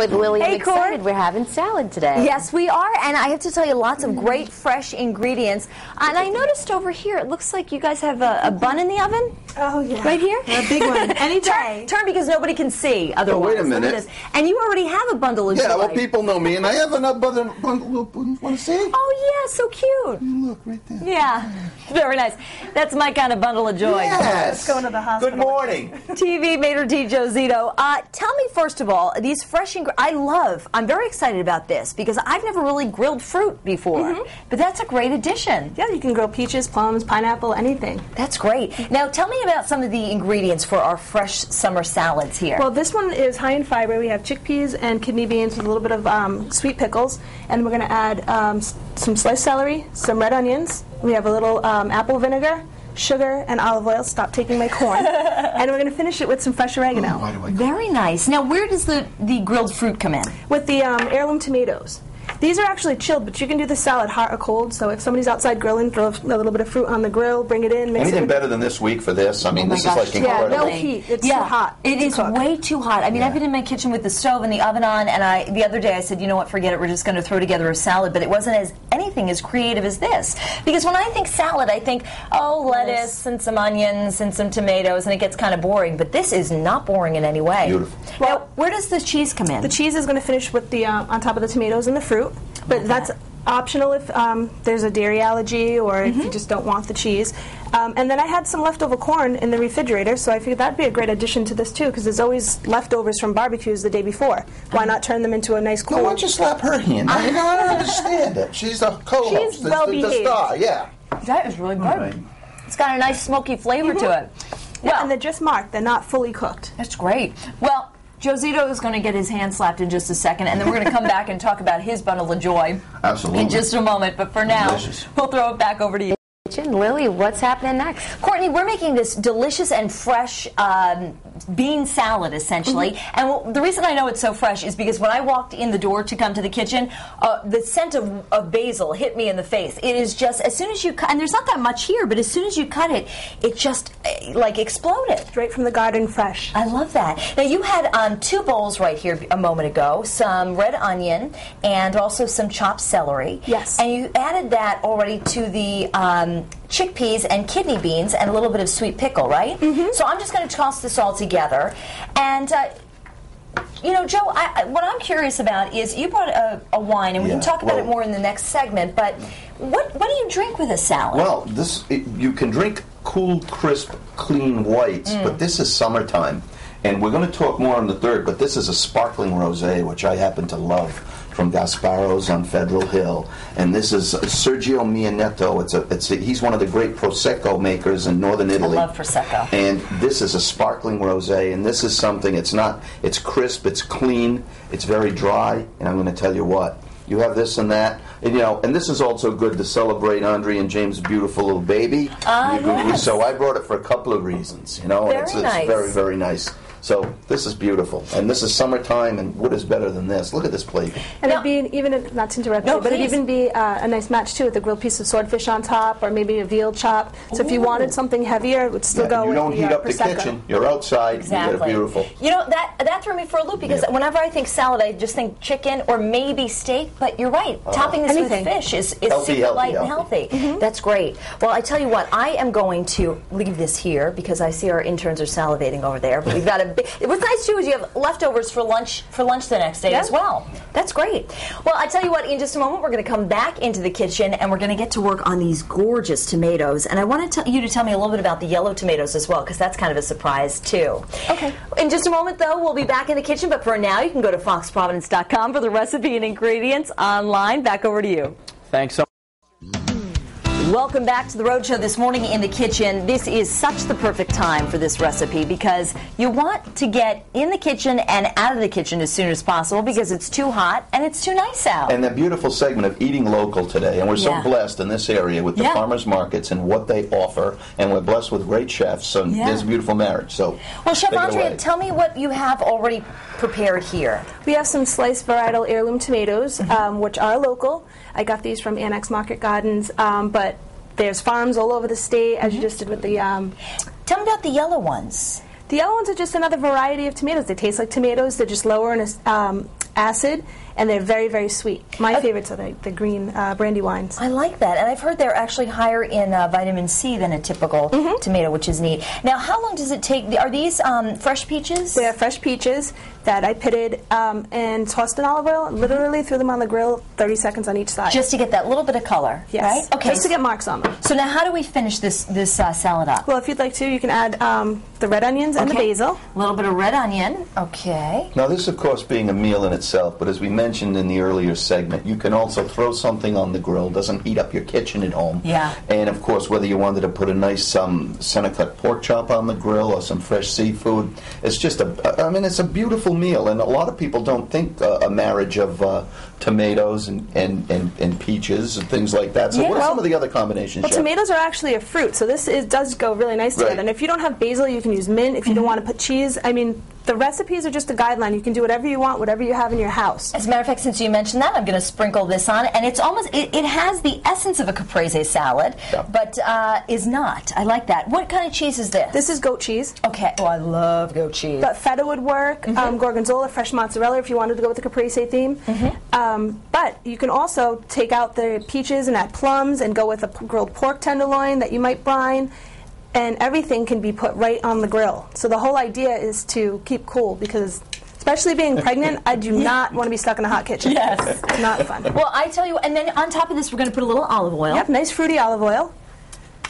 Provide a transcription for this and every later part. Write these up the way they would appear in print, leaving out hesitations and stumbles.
with Lily. Hey, I'm excited. Cor. We're having salad today. Yes, we are, and I have to tell you, lots of great fresh ingredients. And I noticed over here, it looks like you guys have a bun in the oven. Oh, yeah. Right here? A big one. Any day. Turn because nobody can see otherwise. Oh, wait a minute. Look at this. And you already have a bundle of Yeah, joy. well, people know me, and I have another bundle. Want to see? Oh, yeah, so cute. Look, right there. Yeah, very nice. That's my kind of bundle of joy. Yes. Let's go into the hospital. Good morning. TV Mater D. Joe Zito. Tell me, first of all, these fresh ingredients, I'm very excited about this because I've never really grilled fruit before. But that's a great addition. Yeah, you can grill peaches, plums, pineapple, anything. That's great. Now, tell me about some of the ingredients for our fresh summer salads here. Well, this one is high in fiber. We have chickpeas and kidney beans with a little bit of sweet pickles. And we're going to add some sliced celery, some red onions. We have a little apple vinegar, sugar, and olive oil. Stop taking my corn. And we're going to finish it with some fresh oregano. Very nice. Now, where does the grilled fruit come in? With the heirloom tomatoes. These are actually chilled, but you can do the salad hot or cold. So if somebody's outside grilling, throw a little bit of fruit on the grill, bring it in, mix Anything it. better than this week for this? I mean, this is like incredible. Yeah, no heat. It's too hot. It is way too hot. I mean, I've been in my kitchen with the stove and the oven on, and the other day I said, you know what, forget it. We're just going to throw together a salad. But it wasn't anything as creative as this. Because when I think salad, I think, lettuce and some onions and some tomatoes, and it gets kind of boring. But this is not boring in any way. Beautiful. Well, now, where does the cheese come in? The cheese is going to finish with the on top of the tomatoes and the fruit. But that's optional if there's a dairy allergy or if you just don't want the cheese. And then I had some leftover corn in the refrigerator, so I figured that'd be a great addition to this too, because there's always leftovers from barbecues the day before. Why not turn them into a nice cool? No, why don't you slap her hand? I don't understand it. She's a co-host. She's well-behaved. The star, yeah. That is really good. Right. It's got a nice smoky flavor to it. Well, and they're just marked. They're not fully cooked. That's great. Well, Joe Zito is going to get his hand slapped in just a second, and then we're going to come back and talk about his bundle of joy in just a moment. But for now, we'll throw it back over to you. Lily, what's happening next? Courtney, we're making this delicious and fresh bean salad, essentially. And the reason I know it's so fresh is because when I walked in the door to come to the kitchen, the scent of basil hit me in the face. It is just, as soon as you cut, and there's not that much here, but as soon as you cut it, it just, like, exploded. Straight from the garden, fresh. I love that. Now, you had 2 bowls right here a moment ago, some red onion and also some chopped celery. Yes. And you added that already to the chickpeas and kidney beans and a little bit of sweet pickle, right? So I'm just going to toss this all together. And, you know, Joe, what I'm curious about is you brought a wine, and we can talk about it more in the next segment, but what do you drink with a salad? Well, you can drink cool, crisp, clean whites, but this is summertime. And we're going to talk more on the third, but this is a sparkling rosé, which I happen to love, from Gasparo's on Federal Hill. And this is Sergio Mianetto. He's one of the great Prosecco makers in northern Italy. I love Prosecco. And this is a sparkling rosé, and this is something, it's crisp, it's clean, it's very dry, and I'm going to tell you what. You have this and that, and and this is also good to celebrate Andre and James' beautiful little baby. Yes. So I brought it for a couple of reasons, Very nice. It's very, very nice. So this is beautiful, and this is summertime, and what is better than this? Look at this plate. And it'd be not to interrupt you, but it'd even be a nice match too with a grilled piece of swordfish on top, or maybe a veal chop. So if you wanted something heavier, it would still go with the You don't heat up Prosecco. the kitchen. You're outside. Exactly. You get it beautiful. That threw me for a loop because whenever I think salad, I just think chicken or maybe steak. But you're right. Topping this with fish is Healthy, super light and healthy. healthy. That's great. Well, I tell you what, I am going to leave this here because I see our interns are salivating over there. But we've got what's nice too is you have leftovers for lunch the next day as well. That's great. Well, I tell you what, in just a moment we're going to come back into the kitchen and we're going to get to work on these gorgeous tomatoes. And I wanted you to tell me a little bit about the yellow tomatoes as well, because that's kind of a surprise too. Okay. In just a moment, though, we'll be back in the kitchen. But for now, you can go to foxprovidence.com for the recipe and ingredients online. Back over to you. Thanks so much. Welcome back to the Roadshow this morning in the kitchen. This is such the perfect time for this recipe because you want to get in the kitchen and out of the kitchen as soon as possible because it's too hot and it's too nice out. And the beautiful segment of eating local today, and we're so blessed in this area with the farmers markets and what they offer, and we're blessed with great chefs, so there's a beautiful marriage. So, well, Chef Andrea, tell me what you have already prepared here. We have some sliced varietal heirloom tomatoes, which are local. I got these from Annex Market Gardens, but there's farms all over the state, as you just did with the... Tell me about the yellow ones. The yellow ones are just another variety of tomatoes. They taste like tomatoes. They're just lower in acid, and they're very, very sweet. My favorites are the green brandy wines. I like that, and I've heard they're actually higher in vitamin C than a typical tomato, which is neat. Now, how long does it take? Are these fresh peaches? They are fresh peaches that I pitted and tossed in olive oil, and literally threw them on the grill, 30 seconds on each side. Just to get that little bit of color, yes. right? Okay. Just to get marks on them. So now, how do we finish this salad up? Well, if you'd like to, you can add the red onions and the basil. A little bit of red onion. Okay. Now, this, of course, being a meal in itself, but as we mentioned in the earlier segment, you can also throw something on the grill. Doesn't heat up your kitchen at home. Yeah. And, of course, whether you wanted to put a nice center-cut pork chop on the grill or some fresh seafood, it's just it's a beautiful meal. And a lot of people don't think a marriage of tomatoes and peaches and things like that. So what are some of the other combinations? Well, tomatoes are actually a fruit, so this does go really nice together. And if you don't have basil, you can use mint. If you don't want to put cheese, I mean, the recipes are just a guideline. You can do whatever you want, whatever you have in your house. As a matter of fact, since you mentioned that, I'm going to sprinkle this on, and it's almost, it has the essence of a caprese salad, but is not. I like that. What kind of cheese is this? This is goat cheese. Okay. Oh, I love goat cheese. But feta would work, gorgonzola, fresh mozzarella if you wanted to go with the caprese theme. But you can also take out the peaches and add plums and go with a grilled pork tenderloin that you might brine. And everything can be put right on the grill. So the whole idea is to keep cool, because especially being pregnant, I do not want to be stuck in a hot kitchen. Yes. It's not fun. Well, I tell you, and then on top of this, we're going to put a little olive oil. Yep, nice fruity olive oil.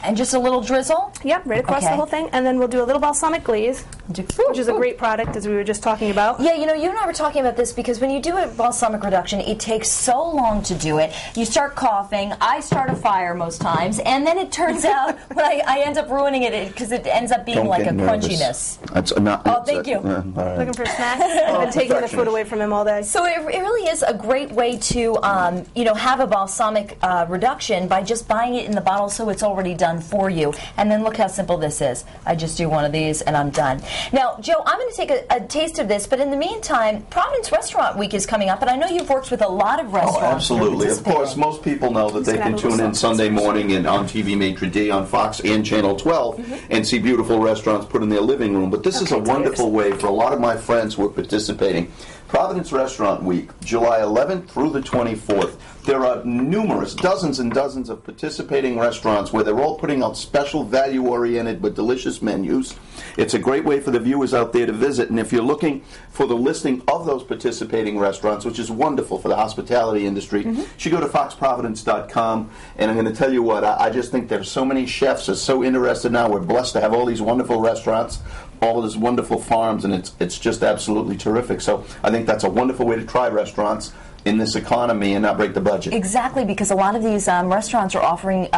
And just a little drizzle? Yep, right across the whole thing. And then we'll do a little balsamic glaze, which is a great product, as we were just talking about. Yeah, you know, you and I were talking about this because when you do a balsamic reduction, it takes so long to do it. You start coughing. I start a fire most times. And then it turns out when I end up ruining it because it ends up being like a crunchiness. Thank you. Looking for a snack? I've been taking the food away from him all day. So it really is a great way to, have a balsamic reduction by just buying it in the bottle so it's already done for you. And then look how simple this is. I just do one of these and I'm done. Now, Joe, I'm going to take a taste of this, but in the meantime, Providence Restaurant Week is coming up, and I know you've worked with a lot of restaurants. Oh, absolutely. Of course, most people know that they can tune in Sunday morning and on TV Maitre D on Fox and Channel 12 and see beautiful restaurants put in their living room. But this is a wonderful way for a lot of my friends who are participating. Providence Restaurant Week, July 11th through the 24th. There are numerous, dozens and dozens of participating restaurants where they're all putting out special value-oriented but delicious menus. It's a great way for the viewers out there to visit, and if you're looking for the listing of those participating restaurants, which is wonderful for the hospitality industry, you should go to foxprovidence.com, and I'm going to tell you what, I just think there's so many chefs are so interested now. We're blessed to have all these wonderful restaurants, all of these wonderful farms, and it's just absolutely terrific. So I think that's a wonderful way to try restaurants in this economy and not break the budget. Exactly, because a lot of these restaurants are offering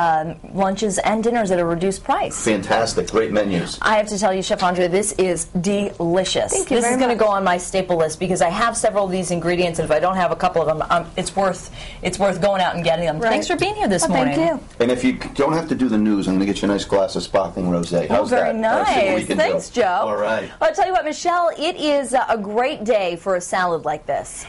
lunches and dinners at a reduced price. Fantastic. Great menus. I have to tell you, Chef Andre, this is delicious. Thank you This is very going to much. go on my staple list because I have several of these ingredients, and if I don't have a couple of them, it's worth going out and getting them. Right. Thanks for being here this morning. Thank you. And if you don't have to do the news, I'm going to get you a nice glass of sparkling rosé. How's Very that? nice. See what we can Thanks, do. Joe. All right. I'll tell you what, Michelle, it is a great day for a salad like this.